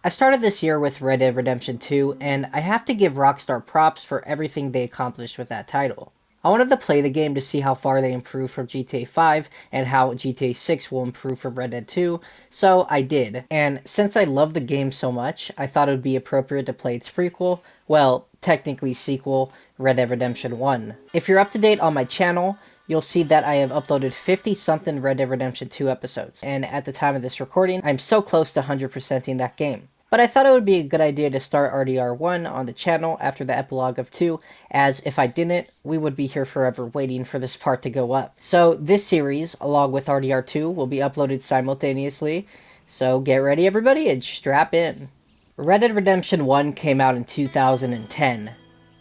I started this year with Red Dead Redemption 2, and I have to give Rockstar props for everything they accomplished with that title. I wanted to play the game to see how far they improved from GTA 5 and how GTA 6 will improve from Red Dead 2, so I did. And since I love the game so much, I thought it would be appropriate to play its prequel, well, technically sequel, Red Dead Redemption 1. If you're up to date on my channel, you'll see that I have uploaded 50-something Red Dead Redemption 2 episodes, and at the time of this recording, I'm so close to 100%ing that game. But I thought it would be a good idea to start RDR1 on the channel after the epilogue of 2, as if I didn't, we would be here forever waiting for this part to go up. So this series, along with RDR2, will be uploaded simultaneously, so get ready everybody and strap in. Red Dead Redemption 1 came out in 2010.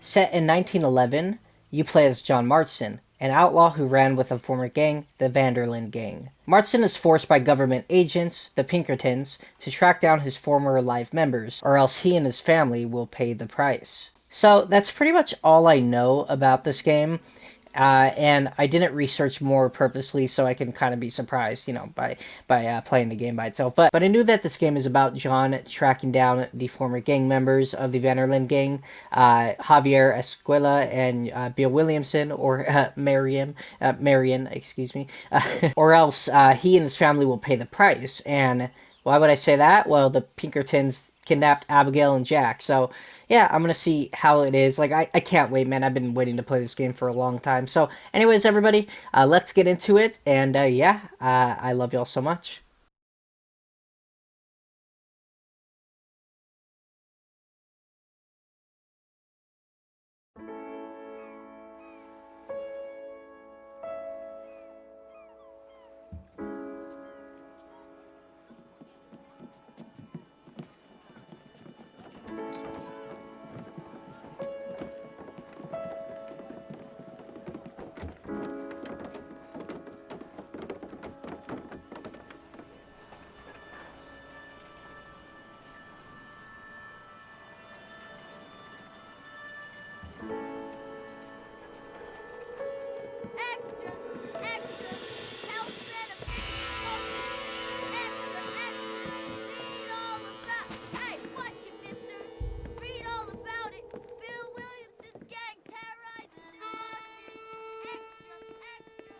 Set in 1911, you play as John Marston, an outlaw who ran with a former gang, the Vanderlyn Gang. Marston is forced by government agents, the Pinkertons, to track down his former alive members, or else he and his family will pay the price. So that's pretty much all I know about this game. And I didn't research more purposely so I can kind of be surprised, by playing the game by itself. But I knew that this game is about John tracking down the former gang members of the Vanderlyn gang, Javier Escuela and Bill Williamson, or Marion, excuse me, or else he and his family will pay the price. And why would I say that? Well, the Pinkertons kidnapped Abigail and Jack, so yeah, I'm gonna see how it is. Like, I can't wait, man. I've been waiting to play this game for a long time. So, anyways, everybody, let's get into it. And yeah, I love y'all so much. Extra, extra, health benefits smoking. Extra, extra, read all about. Hey, watch it, mister. Read all about it. Bill Williamson's gang terrorizes New Boston. Extra, extra.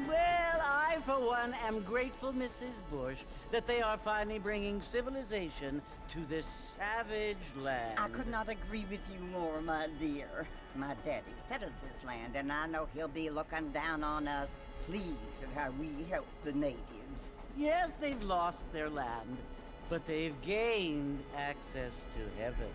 Well, I, for one, am grateful, Mrs. Bush, that they are finally bringing civilization to this savage land. I could not agree with you more, my dear. My daddy settled this land, and I know he'll be looking down on us, pleased at how we help the natives. Yes, they've lost their land, but they've gained access to heaven.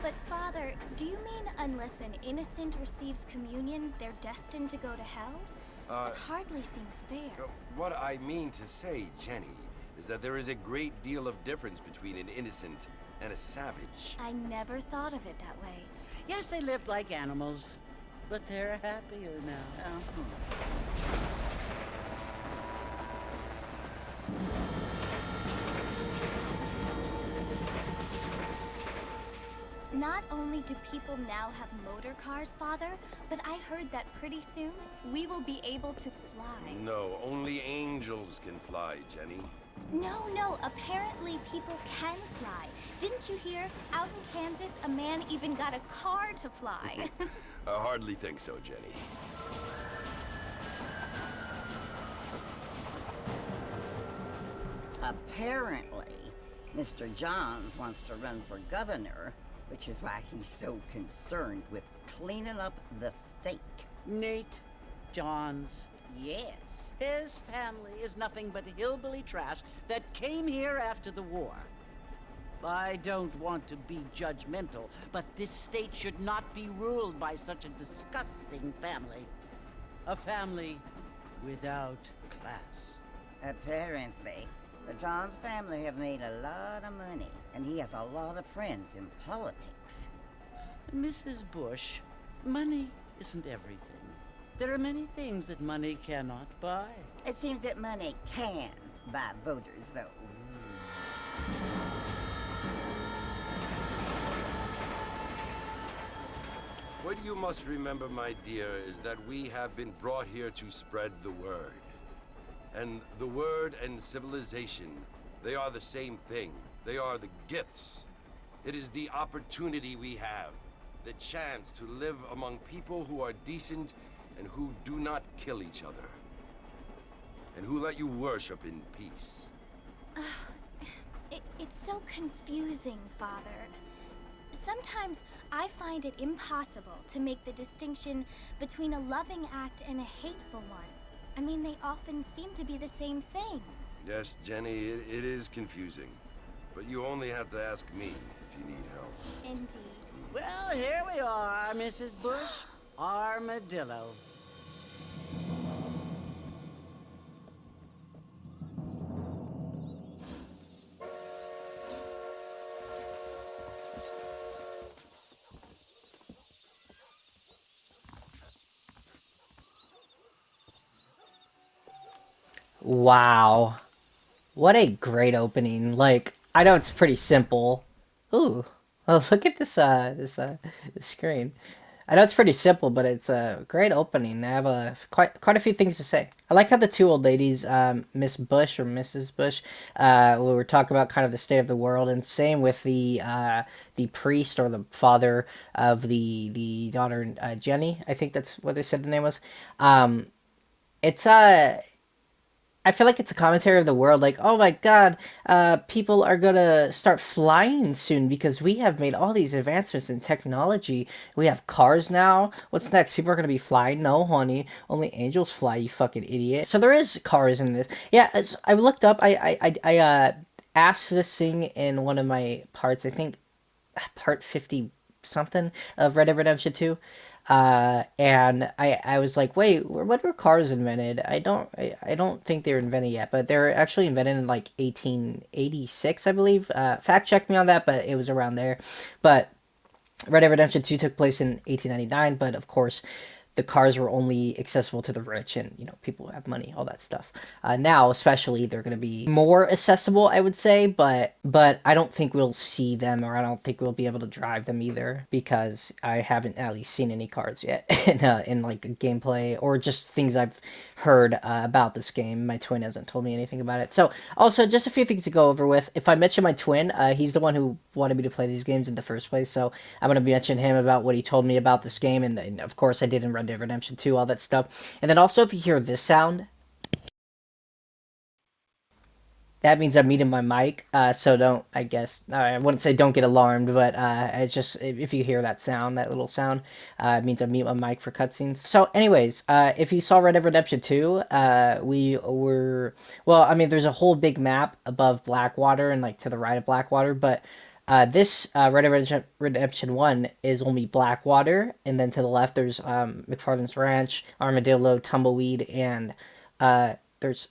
But Father, do you mean unless an innocent receives communion, they're destined to go to hell? That hardly seems fair. What I mean to say, Jenny, is that there is a great deal of difference between an innocent and a savage. I never thought of it that way. Yes, they lived like animals, but they're happier now. Not only do people now have motor cars, Father, but I heard that pretty soon we will be able to fly. No, only angels can fly, Jenny. No, apparently people can fly. Didn't you hear? Out in Kansas, a man even got a car to fly. I hardly think so, Jenny. Apparently, Mr. Johns wants to run for governor, which is why he's so concerned with cleaning up the state. Nate Johns. Yes. His family is nothing but hillbilly trash that came here after the war. I don't want to be judgmental, but this state should not be ruled by such a disgusting family. A family without class. Apparently, the Johns family have made a lot of money, and he has a lot of friends in politics. Mrs. Bush, money isn't everything. There are many things that money cannot buy. It seems that money can buy voters, though. What you must remember, my dear, is that we have been brought here to spread the word. And the word and civilization, they are the same thing. They are the gifts. It is the opportunity we have, the chance to live among people who are decent and who do not kill each other, and who let you worship in peace. It's so confusing, Father. Sometimes I find it impossible to make the distinction between a loving act and a hateful one. I mean, they often seem to be the same thing. Yes, Jenny, it is confusing. But you only have to ask me if you need help. Indeed. Well, here we are, Mrs. Bush. Armadillo. Wow. What a great opening. Like, I know it's pretty simple. Ooh. Oh, look at this screen. I know it's pretty simple, but it's a great opening. I have quite a few things to say. I like how the two old ladies, Miss Bush or Mrs. Bush, we were talking about kind of the state of the world, and same with the priest or the father of the daughter, Jenny. I think that's what they said the name was. It's I feel like it's a commentary of the world, like, oh my god, people are gonna start flying soon because we have made all these advancements in technology. We have cars now. What's next? People are gonna be flying? No, honey, only angels fly, you fucking idiot. So there is cars in this. Yeah, I looked up, I asked this thing in one of my parts, I think part 50 something of Red Dead Redemption 2. And I was like, wait, when were cars invented? I don't think they were invented yet, but they were actually invented in like 1886, I believe. Fact check me on that, but it was around there. But Red Dead Redemption 2 took place in 1899, but of course, the cars were only accessible to the rich and, people who have money, all that stuff. Now, especially, they're going to be more accessible, I would say, but I don't think we'll see them, or I don't think we'll be able to drive them either, because I haven't at least seen any cars yet in like gameplay or just things I've heard about this game. My twin hasn't told me anything about it. So, also, just a few things to go over with. If I mention my twin, he's the one who wanted me to play these games in the first place, so I'm going to mention him about what he told me about this game, and of course I did in Red Dead Redemption 2, all that stuff. And then also, if you hear this sound, that means I'm muting my mic, so don't, I wouldn't say don't get alarmed, but it's just, if you hear that sound, that little sound, it means I mute my mic for cutscenes. So anyways, if you saw Red Dead Redemption 2, there's a whole big map above Blackwater and like to the right of Blackwater, but this Red Dead Redemption 1 is only Blackwater, and then to the left there's McFarland's Ranch, Armadillo, Tumbleweed, and there's,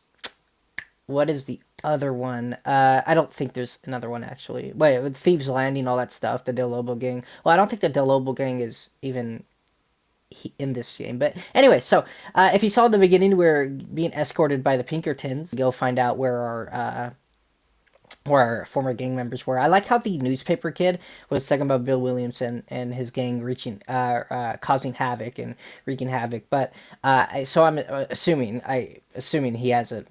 what is the other one? I don't think there's another one, actually. Wait, with Thieves Landing, all that stuff, the Del Lobo gang. Well, I don't think the Del Lobo gang is even in this game. But anyway, so if you saw in the beginning, we're being escorted by the Pinkertons. Go find out where where former gang members were. I like how the newspaper kid was talking about Bill Williamson and his gang causing havoc and wreaking havoc. But so I'm assuming he has a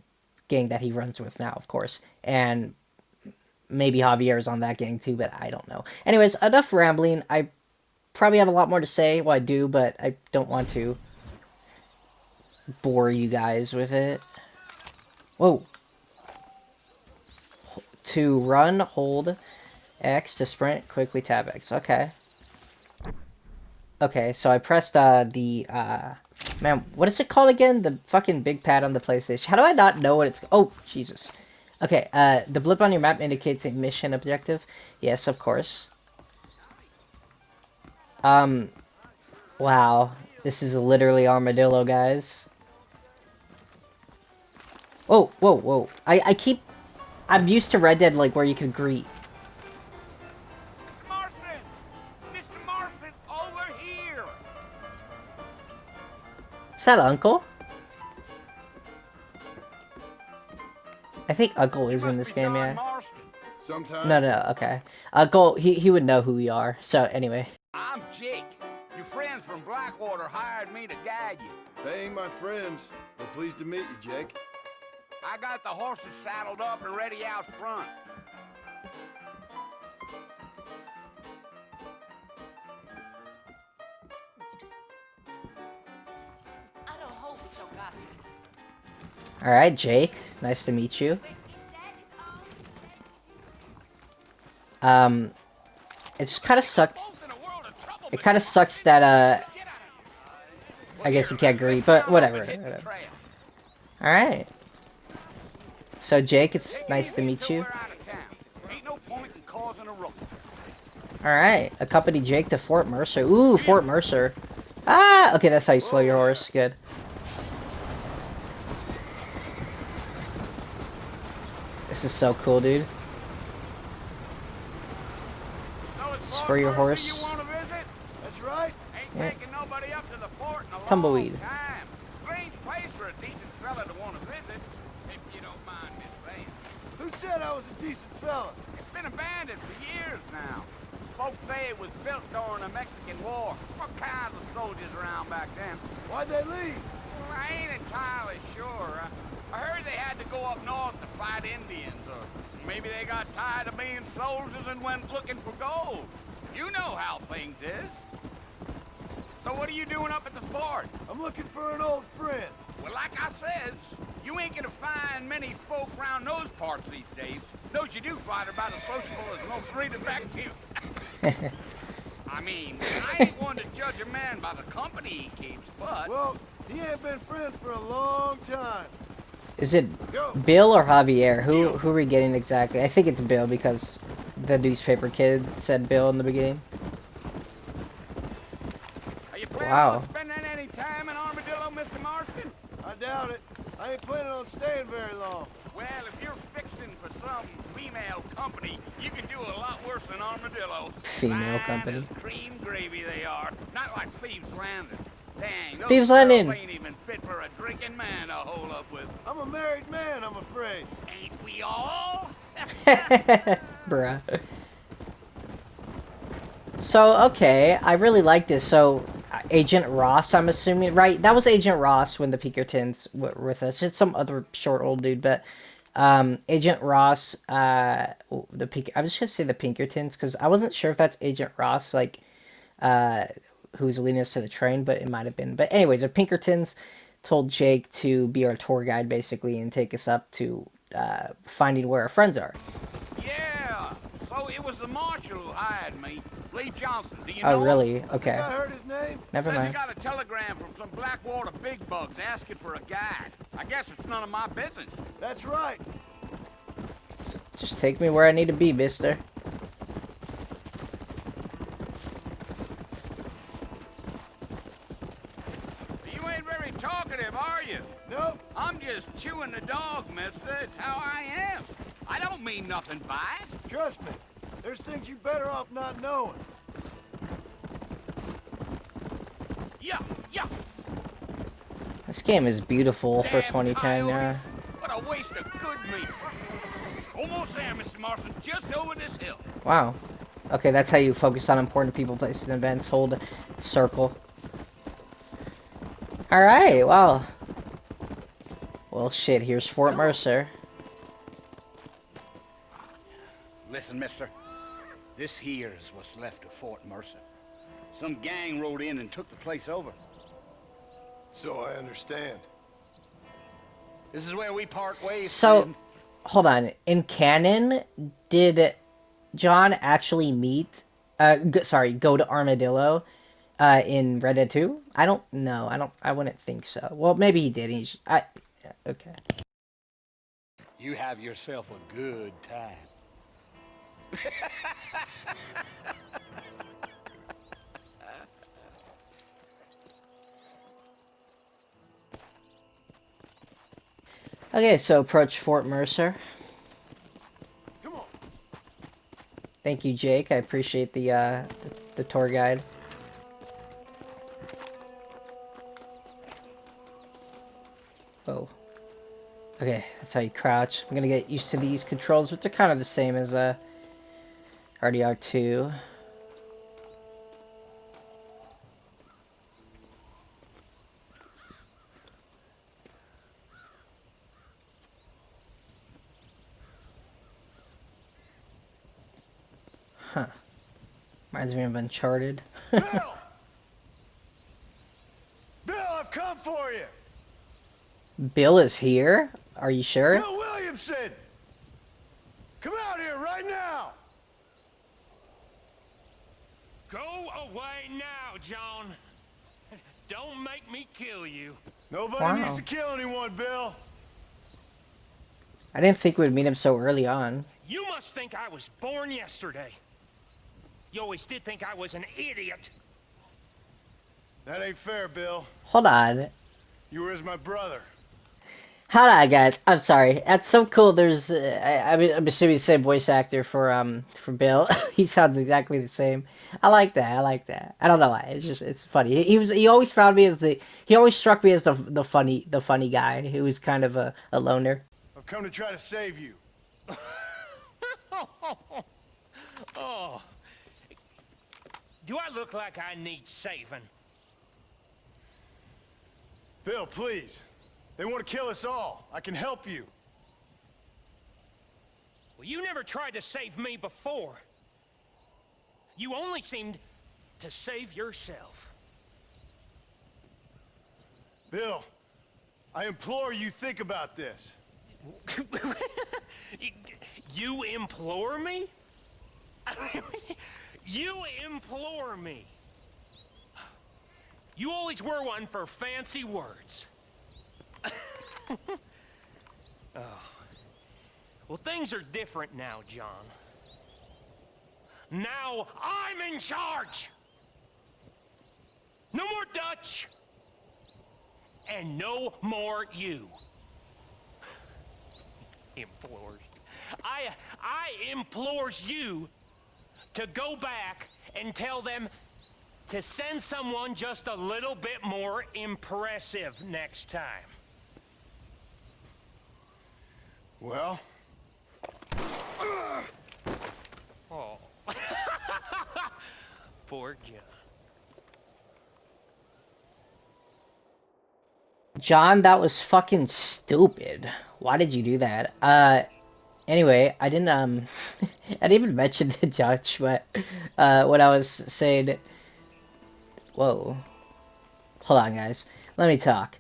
gang that he runs with now, of course, and maybe Javier is on that gang too, but I don't know. Anyways, enough rambling. I probably have a lot more to say. Well, I do, but I don't want to bore you guys with it. Whoa. To run, hold X. To sprint, quickly tab X. Okay. Okay, so I pressed man, what is it called again? The fucking big pad on the PlayStation. How do I not know what it's... Oh, Jesus. Okay, the blip on your map indicates a mission objective. Yes, of course. Wow. This is literally Armadillo, guys. Whoa, whoa, whoa. I'm used to Red Dead, like, where you could greet. Mr. Marston! Mr. Marston, over here! Is that Uncle? I think Uncle is in this game, yeah. Sometimes. No, okay. Uncle, he would know who we are. So, anyway. I'm Jake. Your friends from Blackwater hired me to guide you. They ain't my friends. But pleased to meet you, Jake. I got the horses saddled up and ready out front. Alright, Jake. Nice to meet you. It just kind of sucks. It kind of sucks that, I guess you can't greet, but whatever. Alright. So, Jake, it's nice to meet you. Alright, accompany Jake to Fort Mercer. Ooh, Fort Mercer. Ah, okay, that's how you slow your horse. Good. This is so cool, dude. Spur your horse. That's right. Yeah. Nobody up to the fort in a long Tumbleweed. time. Strange place for a decent fella to want to visit, if you don't mind me saying. Who said I was a decent fella? It's been abandoned for years now. Folks say it was built during the Mexican War. What kinds of soldiers around back then? Why'd they leave? Well, I ain't entirely sure. I heard they had to go up north to fight Indians, or maybe they got tired of being soldiers and went looking for gold. You know how things is. So what are you doing up at the fort? I'm looking for an old friend. Well, like I says, you ain't gonna find many folk around those parts these days. Those you do find are about as sociable as most read effective. I mean, I ain't one to judge a man by the company he keeps, but... Well, he ain't been friends for a long time. Is it Bill or Javier? Who are we getting exactly? I think it's Bill because the newspaper kid said Bill in the beginning. Are you planning Wow. on spending any time in Armadillo, Mr. Marston? I doubt it. I ain't planning on staying very long. Well, if you're fixing for some female company, you can do a lot worse than Armadillo. Female Fine company. as cream gravy they are. Not like Thieves Landing. Dang, those Thieves girls Landing. ain't even fit for a drinking man to hole up with. I'm a married man, I'm afraid. Ain't we all? Bruh. So, okay, I really like this. So, Agent Ross, I'm assuming, right? That was Agent Ross when the Pinkertons were with us. It's some other short old dude, but Agent Ross, I'm just gonna say the Pinkertons because I wasn't sure if that's Agent Ross, like, who's leading us to the train, but it might have been. But anyways, the Pinkertons told Jake to be our tour guide basically and take us up to finding where our friends are. Yeah. So it was the marshal who hired me, Lee Johnson. Do you know Oh, him? really? Okay. I heard his name. Never Says he mind. got a telegram from some Blackwater big bugs asking for a guide. I guess it's none of my business. That's right. Just take me where I need to be, mister. You ain't very talkative, are you? Nope. I'm just chewing the dog, mister. It's how I am. I don't mean nothing by it. Trust me. There's things you better off not knowing. Yeah, yeah. This game is beautiful for Damn 2010, coyote. yeah. What a waste of good meat. Almost there, Mr. Marston. Just over this hill. Wow. Okay, that's how you focus on important people, places, and events. Hold circle. Alright, well. Well, shit, here's Fort Mercer. Listen, mister. This here is what's left of Fort Mercer. Some gang rode in and took the place over. So I understand. This is where we part ways. So, friend. hold on. In canon, did John actually meet, go to Armadillo, in Red Dead 2? I don't know. I wouldn't think so. Well, maybe he did. Okay. You have yourself a good time. Okay, so approach Fort Mercer. Come on. Thank you, Jake. I appreciate the tour guide. Oh. Okay, that's how you crouch. I'm gonna get used to these controls, which are kind of the same as RDR2. Huh. Reminds me of Uncharted. Bill! Bill, I've come for you! Bill is here? Are you sure? Bill Williamson! Come out here right now! Go away now, John. Don't make me kill you. Nobody Wow. needs to kill anyone, Bill. I didn't think we'd meet him so early on. You must think I was born yesterday. You always did think I was an idiot. That ain't fair, Bill. Hold on. You were as my brother. Hold on, guys. I'm sorry. That's so cool. There's, I'm assuming the same voice actor for Bill. He sounds exactly the same. I like that. I like that. I don't know why. It's funny. He always found me as he always struck me as the funny guy who was kind of a loner. I've come to try to save you. Oh. Do I look like I need saving? Bill, please. They want to kill us all. I can help you. Well, you never tried to save me before. You only seemed to save yourself. Bill, I implore you think about this. You implore me? You implore me. You always were one for fancy words. Oh. Well, things are different now, John. Now I'm in charge. No more Dutch. And no more you. Implores. I implores you to go back and tell them to send someone just a little bit more impressive next time. Well? Oh. Poor John. John, that was fucking stupid. Why did you do that? Anyway, I didn't I didn't even mention the judge, but when I was saying, whoa, hold on, guys, let me talk.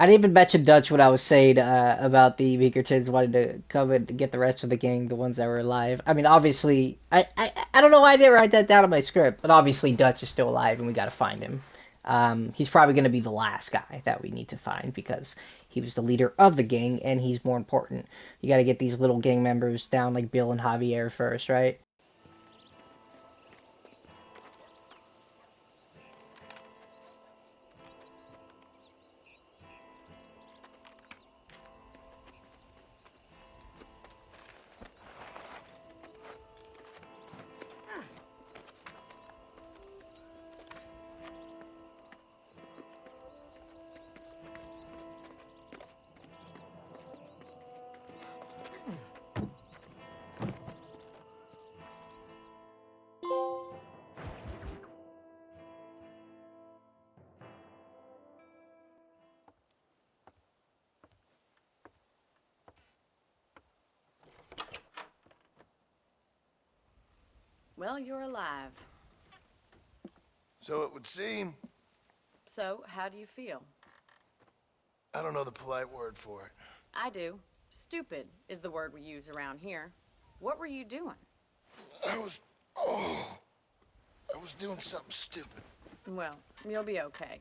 I didn't even mention Dutch when I was saying about the Beakertons wanting to come and get the rest of the gang, the ones that were alive. I mean, obviously, I don't know why I didn't write that down in my script, but obviously Dutch is still alive and we gotta find him. He's probably gonna be the last guy that we need to find because he was the leader of the gang and he's more important. You gotta get these little gang members down like Bill and Javier first, right? Well, you're alive. So it would seem. So, how do you feel? I don't know the polite word for it. I do. Stupid is the word we use around here. What were you doing? I was doing something stupid. Well, you'll be okay.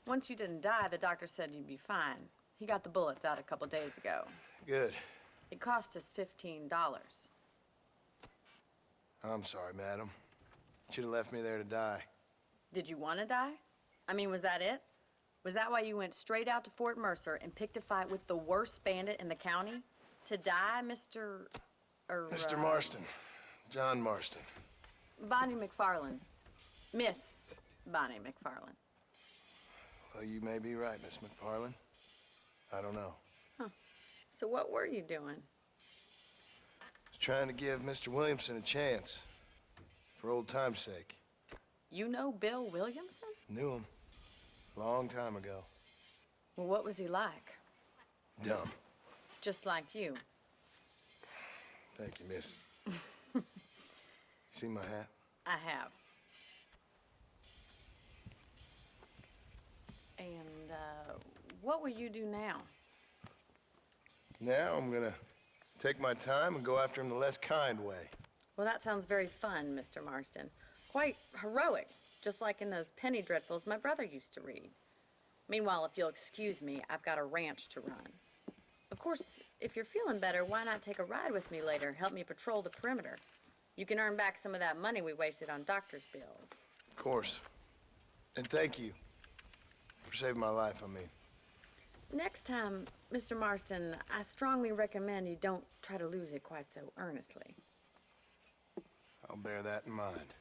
Once you didn't die, the doctor said you'd be fine. He got the bullets out a couple days ago. Good. It cost us $15. I'm sorry, madam. Should have left me there to die. Did you want to die? I mean, was that it? Was that why you went straight out to Fort Mercer and picked a fight with the worst bandit in the county? To die, Mr. Mr. Marston. John Marston. Bonnie McFarlane. Miss Bonnie McFarlane. Well, you may be right, Miss McFarlane. I don't know. Huh. So what were you doing? I was trying to give Mr. Williamson a chance. For old time's sake. You know Bill Williamson? Knew him. Long time ago. Well, what was he like? Dumb. Just like you. Thank you, miss. You see my hat? I have. And, what will you do now? Now I'm gonna take my time and go after him the less kind way. Well, that sounds very fun, Mr. Marston. Quite heroic, just like in those penny dreadfuls my brother used to read. Meanwhile, if you'll excuse me, I've got a ranch to run. Of course, if you're feeling better, why not take a ride with me later? Help me patrol the perimeter. You can earn back some of that money we wasted on doctor's bills. Of course. And thank you for saving my life, I mean. Next time, Mr. Marston, I strongly recommend you don't try to lose it quite so earnestly. I'll bear that in mind.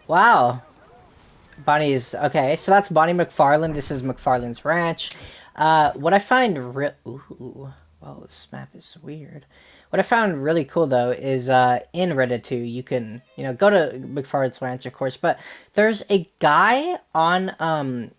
Wow. Bonnie is okay. So that's Bonnie McFarlane. This is McFarlane's ranch. What I find ooh, well, this map is weird. What I found really cool though is in Reddit 2 you can go to McFarlane's ranch, of course, but there's a guy on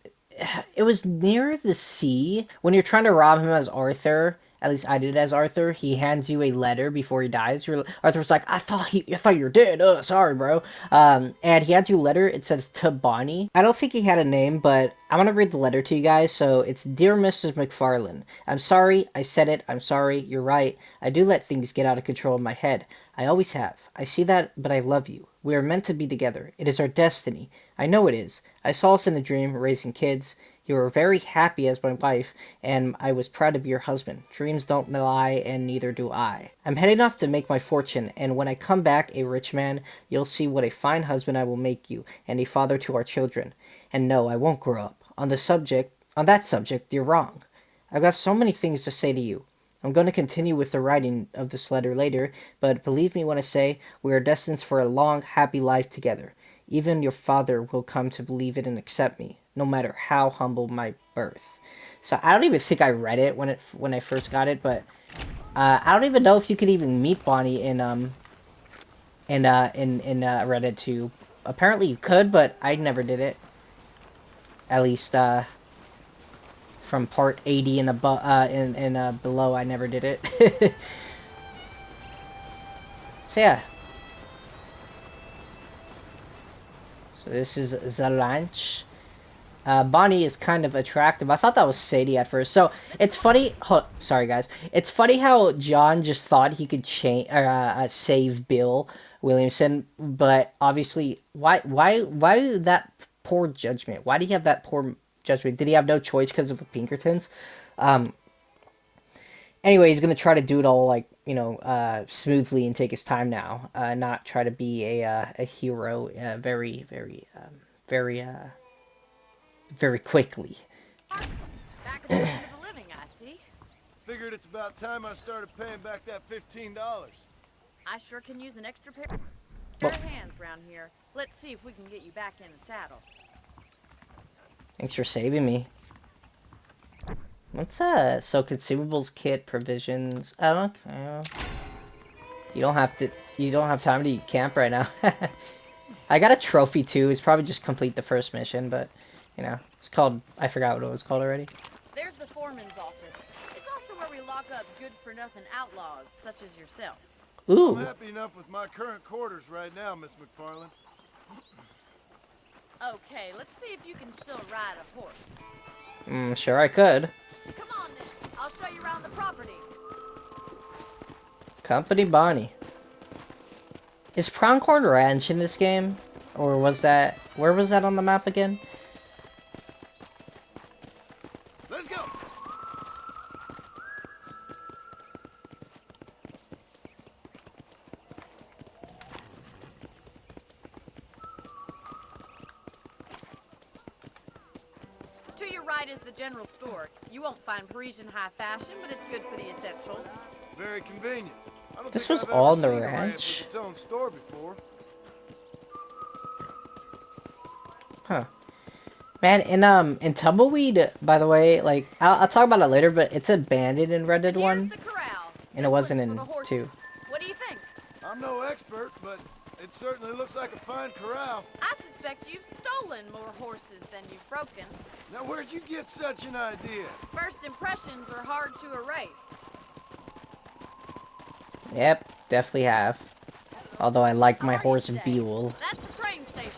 it was near the sea when you're trying to rob him as Arthur. At least I did as Arthur. He hands you a letter before he dies. Arthur's like, I thought you're dead. Oh, sorry, bro. And he hands you a letter. It says to Bonnie. I don't think he had a name, but I want to read the letter to you guys. So it's, Dear Mrs. McFarlane, I'm sorry. I said it. I'm sorry. You're right. I do let things get out of control in my head. I always have. I see that, but I love you. We are meant to be together. It is our destiny. I know it is. I saw us in a dream, raising kids. You were very happy as my wife, and I was proud to be your husband. Dreams don't lie, and neither do I. I'm heading off to make my fortune, and when I come back a rich man, you'll see what a fine husband I will make you, and a father to our children. And no, I won't grow up. On that subject, you're wrong. I've got so many things to say to you. I'm going to continue with the writing of this letter later, but believe me when I say we are destined for a long, happy life together. Even your father will come to believe it and accept me, no matter how humble my birth. So I don't even think I read it when I first got it, but I don't even know if you could even meet Bonnie in Reddit 2. Apparently you could, but I never did it. At least from part 80 and above and below, I never did it. So yeah. So this is the ranch. Bonnie is kind of attractive. I thought that was Sadie at first. So it's funny. Sorry guys. It's funny how John just thought he could save Bill Williamson, but obviously, why that poor judgment? Why did he have that poor judgment? Did he have no choice because of the Pinkertons? Anyway, he's gonna try to do it all like smoothly and take his time now. Not try to be a hero very quickly. Back at the land of the living, I see. Figured it's about time I started paying back that $15. I sure can use an extra pair of hands around here. Let's see if we can get you back in the saddle. Thanks for saving me. What's so consumables, kit, provisions. Oh, okay. You don't have time to eat camp right now. I got a trophy too. It's probably just complete the first mission, but you know, it's called. I forgot what it was called already. There's the foreman's office. It's also where we lock up good-for-nothing outlaws, such as yourself. Ooh. I'm happy enough with my current quarters right now, Miss McFarland. Okay, let's see if you can still ride a horse. Sure I could. Come on then. I'll show you around the property. Company Bonnie. Is Pronghorn Ranch in this game? Or was that... Where was that on the map again? Let's go! To your right is the general store. You won't find Parisian high fashion, but it's good for the essentials. Very convenient. I don't This think was I've all ever in the seen a ranch? with its own store before. Huh. Man, in Tumbleweed, by the way, like, I'll talk about it later, but it's abandoned in Red Dead 1, Here's the corral. and it wasn't in 2. What do you think? I'm no expert, but it certainly looks like a fine corral. I suspect you've stolen more horses than you've broken. Now, where'd you get such an idea? First impressions are hard to erase. Yep, definitely have. Although I like my How are you horse today? Buell. That's the train station.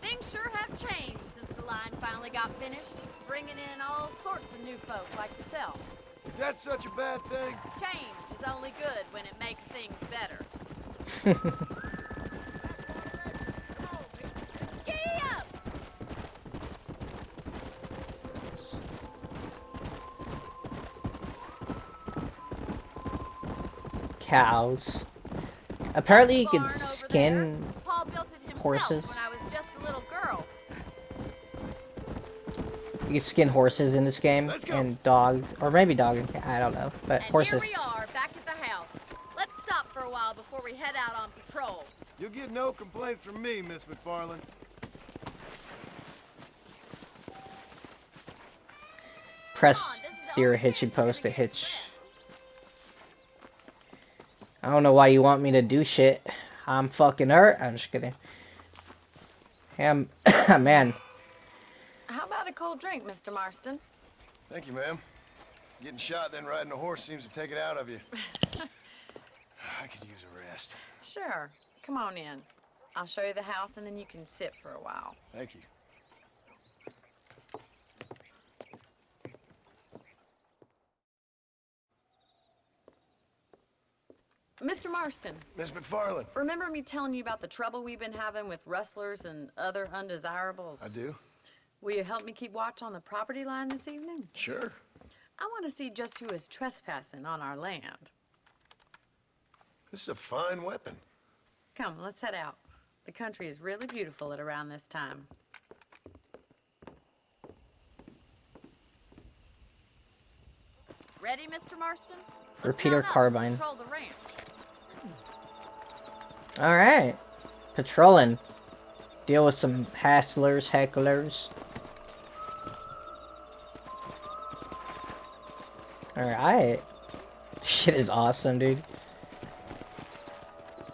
Things sure have changed since the line finally got finished, bringing in all sorts of new folk like yourself. Is that such a bad thing? Change is only good when it makes things better. Giddy up! Cows. Apparently you can Barn over skin there. Paul built it himself horses. when I was just a little girl. You can skin horses in this game, Let's go. and dogs, or maybe dog and cat, I don't know, but And horses. here we are, back at the house. Let's stop for a while before we head out on patrol. You'll get no complaints from me, Miss McFarland. Press Come on, this is your all hitchy the kids post to gonna get hitch. spread. I don't know why you want me to do shit. I'm fucking hurt. I'm just kidding. Hey, man. How about a cold drink, Mr. Marston? Thank you, ma'am. Getting shot, then riding a horse seems to take it out of you. I could use a rest. Sure. Come on in. I'll show you the house and then you can sit for a while. Thank you. Mr. Marston, Miss McFarland. remember me telling you about the trouble we've been having with rustlers and other undesirables? I do. Will you help me keep watch on the property line this evening? Sure. I want to see just who is trespassing on our land. This is a fine weapon. Come, let's head out. The country is really beautiful at around this time. Ready, Mr. Marston? Let's Repeater mount up and carbine. Patrol the ranch. Alright. Patrolling. Deal with some hasslers, hecklers. Alright. Shit is awesome, dude.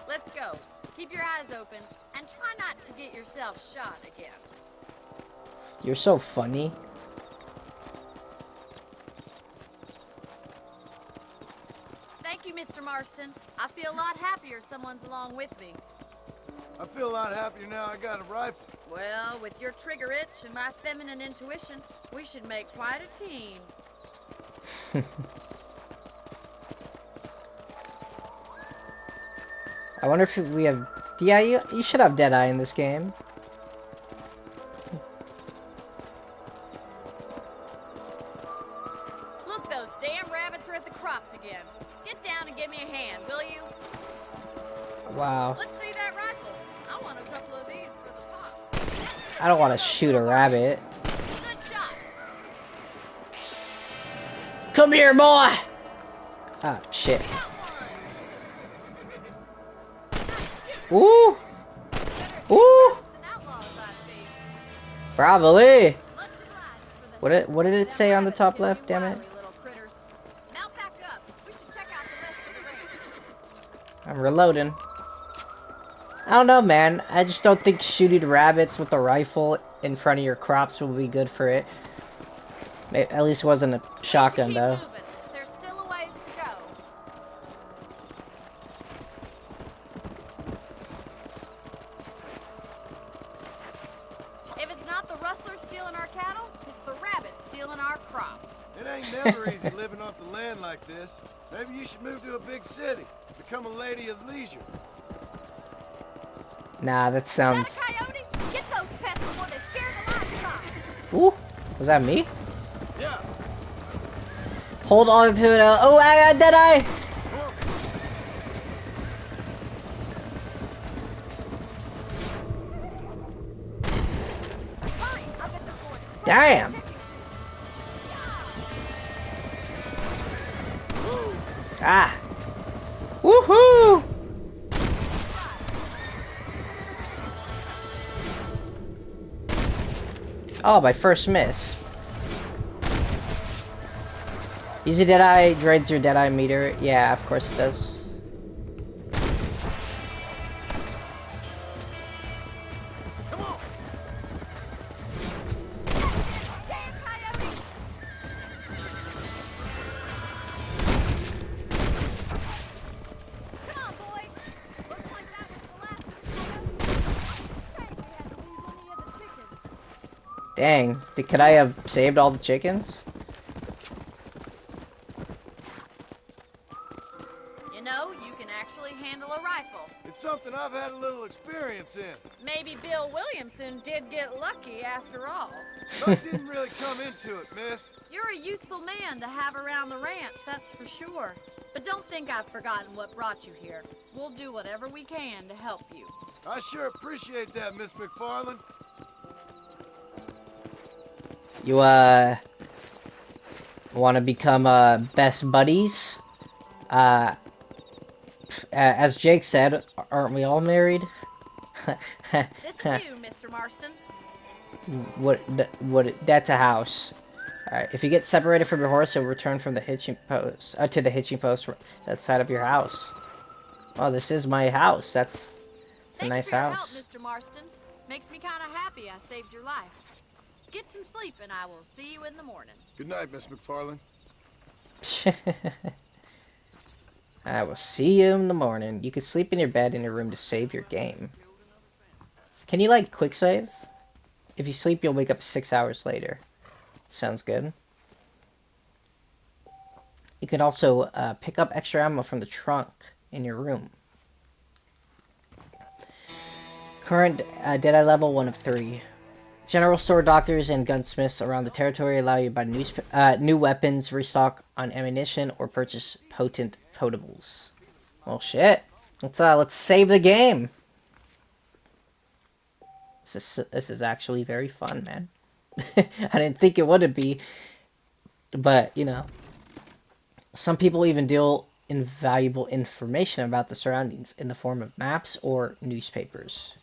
Let's go. Keep your eyes open and try not to get yourself shot again. You're so funny. Thank you, Mr. Marston. I feel a lot happier someone's along with me. I feel a lot happier now I got a rifle. Well, with your trigger itch and my feminine intuition, we should make quite a team. I wonder if we have... Yeah, you should have Deadeye in this game. Look, those damn rabbits are at the crops again. Get down and give me a hand, will you? Wow. Let's see that rifle. I want a couple of these for the pop. I don't want to shoot a rabbit. Good shot. Come here, boy! Ah, shit. Got one. Ooh! Ooh! An outlaws, I see. Probably! Much obliged for the What did it say on the top left, damn it? little critters. Mount back up. We should check out the rest of the range. I'm reloading. I don't know, man. I just don't think shooting rabbits with a rifle in front of your crops will be good for it. At least it wasn't a shotgun, Keep though. moving. There's still a ways to go. If it's not the rustlers stealing our cattle, it's the rabbits stealing our crops. It ain't never easy living off the land like this. Maybe you should move to a big city. Become a lady of leisure. Nah, that sounds... Is that a coyote? Get those pests before they scare the livestock. Ooh, was that me? Yeah. Hold on to it. Oh, I got Deadeye! Hurry, I'll get the boys. Damn! Ah! Woohoo! Oh, my first miss. Easy Deadeye drains your Deadeye meter. Yeah, of course it does. Come on. Damn coyote! Come on, boys. Looks like that was the last of the coyotes. We had to lose any of the chickens. Dang. Could I have saved all the chickens? You know, you can actually handle a rifle. It's something I've had a little experience in. Maybe Bill Williamson did get lucky after all. Luck didn't really come into it, miss. You're a useful man to have around the ranch, that's for sure. But don't think I've forgotten what brought you here. We'll do whatever we can to help you. I sure appreciate that, Miss McFarland. You, want to become, best buddies? As Jake said, aren't we all married? This is you, Mr. Marston. That's a house. Alright, if you get separated from your horse, you'll return from the hitching post, to the hitching post that side of your house. Oh, this is my house. It's a nice house. Thanks for your help, Mr. Marston. Makes me kind of happy I saved your life. Get some sleep and I will see you in the morning. Good night, Miss McFarland. I will see you in the morning. You can sleep in your bed in your room to save your game. Can you, like, quick save? If you sleep, you'll wake up 6 hours later. Sounds good. You can also pick up extra ammo from the trunk in your room. Current Deadeye level 1 of 3. General store doctors and gunsmiths around the territory allow you to buy new weapons, restock on ammunition, or purchase potent potables. Well, shit. Let's save the game. This is actually very fun, man. I didn't think it would be, but you know, some people even deal invaluable information about the surroundings in the form of maps or newspapers.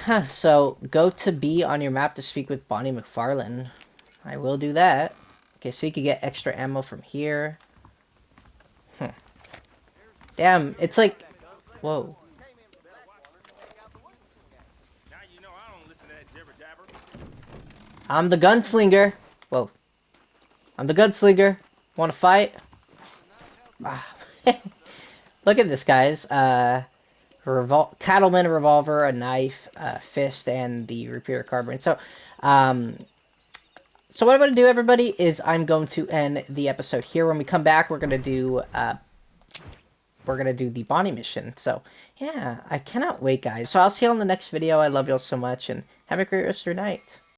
Huh, so go to B on your map to speak with Bonnie McFarlane. I will do that. Okay, so you can get extra ammo from here. Damn, it's like... Whoa. I'm the gunslinger. Whoa. I'm the gunslinger. Want to fight? Look at this, guys. Cattleman, a revolver, a knife, a fist, and the repeater carbine. So what I'm going to do, everybody, is I'm going to end the episode here. When we come back, we're going to do the Bonnie mission. So, yeah, I cannot wait, guys. So I'll see you on the next video. I love y'all so much, and have a great rest of your night.